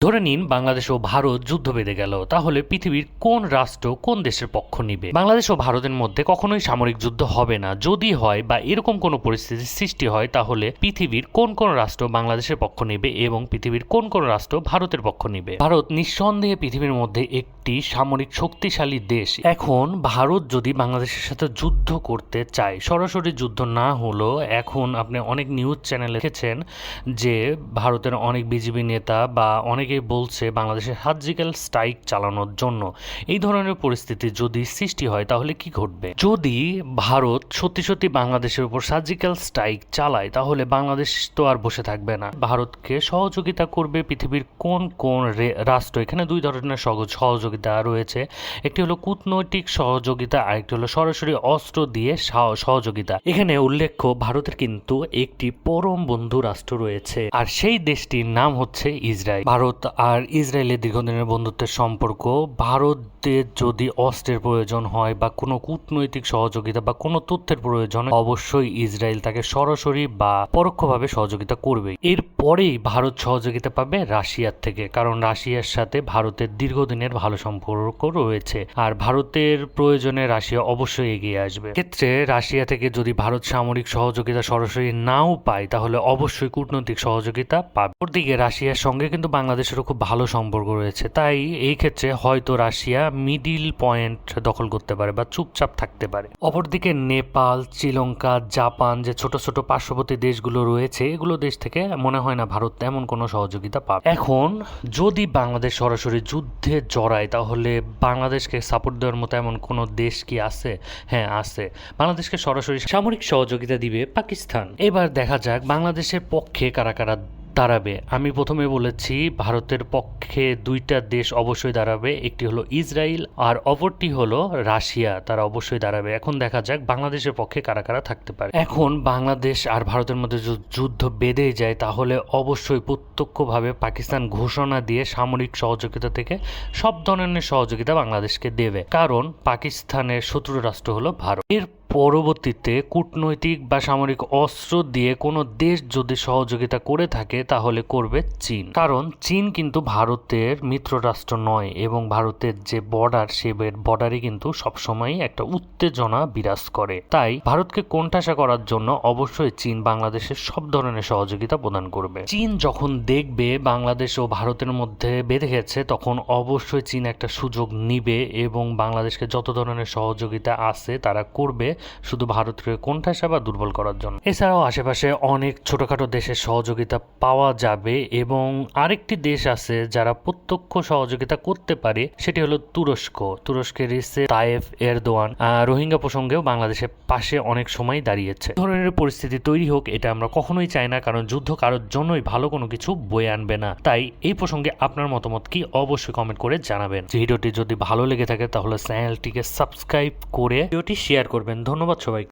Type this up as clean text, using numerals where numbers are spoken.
ধরে নিন বাংলাদেশ ও ভারত যুদ্ধ বেঁধে গেল, তাহলে পৃথিবীর কোন রাষ্ট্র কোন দেশের পক্ষ নিবে? বাংলাদেশ ও ভারতের মধ্যে কখনোই সামরিক যুদ্ধ হবে না। যদি হয় বা এরকম কোনো পরিস্থিতির সৃষ্টি হয়, তাহলে পৃথিবীর কোন কোন রাষ্ট্র বাংলাদেশের পক্ষ নেবে এবং পৃথিবীর কোন কোন রাষ্ট্র ভারতের পক্ষ নেবে? ভারত নিঃসন্দেহে পৃথিবীর মধ্যে একটি সামরিক শক্তিশালী দেশ। এখন ভারত যদি বাংলাদেশের সাথে যুদ্ধ করতে চায়, সরাসরি যুদ্ধ না হলেও এখন আপনি অনেক নিউজ চ্যানেলে দেখেছেন যে ভারতের অনেক বিজেপি নেতা বা অনেকেই বলছে বাংলাদেশের সার্জিক্যাল স্ট্রাইক চালানোর জন্য। এই ধরনের পরিস্থিতি যদি সৃষ্টি হয় তাহলে কি ঘটবে? যদি ভারত সত্যি সত্যি বাংলাদেশের উপর সার্জিক্যাল স্ট্রাইক চালায়, তাহলে বাংলাদেশ তো আর বসে থাকবে না। ভারতকে সহযোগিতা করবে পৃথিবীর কোন কোন রাষ্ট্র? এখানে দুই ধরনের সহযোগিতা রয়েছে। একটি হলো কূটনৈতিক সহযোগিতা, আরেকটি হলো সরাসরি অস্ত্র দিয়ে সহযোগিতা। এখানে উল্লেখ্য ভারতের কিন্তু একটি পরম বন্ধু রাষ্ট্র রয়েছে, আর সেই দেশটির নাম হচ্ছে ইসরায়েল। ভারত আর ইসরায়েলের দীর্ঘদিনের বন্ধুত্বের সম্পর্ক। ভারতের যদি অস্ত্রের প্রয়োজন হয় বা কোনো কূটনৈতিক সহযোগিতা বা কোনো তথ্যের প্রয়োজন, অবশ্যই ইসরায়েল তাকে সরাসরি বা পরোক্ষভাবে সহযোগিতা করবে। এরপরেই ভারত সহযোগিতা পাবে রাশিয়ার থেকে, কারণ রাশিয়ার সাথে ভারতের দীর্ঘদিনের ভালো সম্পর্ক রয়েছে, আর ভারতের প্রয়োজনে রাশিয়া অবশ্যই এগিয়ে আসবে। ক্ষেত্রে রাশিয়া থেকে যদি ভারত সামরিক সহযোগিতা সরাসরি নাও পায়, তাহলে অবশ্যই কূটনৈতিক সহযোগিতা পাবে। ওদিকে রাশিয়ার সঙ্গে কিন্তু বাংলাদেশেরও খুব ভালো সম্পর্ক রয়েছে, তাই এই ক্ষেত্রে হয়তো রাশিয়া মিডিল পয়েন্ট দখল করতে পারে বা চুপচাপ থাকতে পারে। অপরদিকে নেপাল, শ্রীলঙ্কা, জাপান যে ছোট ছোট পার্শ্ববর্তী দেশগুলো রয়েছে, এগুলো দেশ থেকে মনে হয় না ভারত তেমন কোনো সহযোগিতা পাবে। এখন যদি বাংলাদেশ সরাসরি যুদ্ধে জড়ায়, তাহলে বাংলাদেশকে সাপোর্ট দেওয়ার মতো এমন কোনো দেশ কি আছে? হ্যাঁ, আছে। বাংলাদেশকে সরাসরি সামরিক সহযোগিতা দিবে পাকিস্তান। এবার দেখা যাক বাংলাদেশের পক্ষে কারা কারা দাঁড়াবে। আমি প্রথমে বলেছি ভারতের পক্ষে দুইটা দেশ অবশ্যই দাঁড়াবে, একটি হলো ইসরায়েল আর অপরটি হলো রাশিয়া, তারা অবশ্যই দাঁড়াবে। এখন দেখা যাক বাংলাদেশের পক্ষে কারা কারা থাকতে পারে। এখন বাংলাদেশ আর ভারতের মধ্যে যুদ্ধ বেঁধে যায়, তাহলে অবশ্যই প্রত্যক্ষভাবে পাকিস্তান ঘোষণা দিয়ে সামরিক সহযোগিতা থেকে সব ধরনের সহযোগিতা বাংলাদেশকে দেবে, কারণ পাকিস্তানের শত্রু রাষ্ট্র হলো ভারত। এর পরবর্তীতে কূটনৈতিক বা সামরিক অস্ত্র দিয়ে কোনো দেশ যদি সহযোগিতা করে থাকে, তাহলে করবে চীন, কারণ চীন কিন্তু ভারতের মিত্র রাষ্ট্র নয় এবং ভারতের যে বর্ডার, সে বর্ডারে কিন্তু সবসময় একটা উত্তেজনা বিরাজ করে। তাই ভারতকে কোণঠাসা করার জন্য অবশ্যই চীন বাংলাদেশের সব ধরনের সহযোগিতা প্রদান করবে। চীন যখন দেখবে বাংলাদেশ ও ভারতের মধ্যে বেঁধে গেছে, তখন অবশ্যই চীন একটা সুযোগ নিবে এবং বাংলাদেশকে যত ধরনের সহযোগিতা আছে তারা করবে, শুধু ভারতকে কোণঠাসা বা দুর্বল করার জন্য। এছাড়াও আশেপাশে অনেক ছোটখাটো দেশের সহযোগিতা পাওয়া যাবে এবং আরেকটি দেশ আছে যারা প্রত্যক্ষ সহযোগিতা করতে পারে, সেটি হলো তুরস্ক। তুরস্কের রিসেপ তাইয়েপ এরদোয়ান রোহিঙ্গা প্রসঙ্গেও বাংলাদেশের পাশে অনেক সময় দাঁড়িয়েছে। ধরনের পরিস্থিতি তৈরি হোক, এটা আমরা কখনোই চাই না, কারণ যুদ্ধ কারোর জন্যই ভালো কোনো কিছু বয়ে আনবে না। তাই এই প্রসঙ্গে আপনার মতামত কি অবশ্যই কমেন্ট করে জানাবেন। ভিডিওটি যদি ভালো লেগে থাকে তাহলে চ্যানেলটিকে সাবস্ক্রাইব করে ভিডিওটি শেয়ার করবেন। ধন্যবাদ সবাই।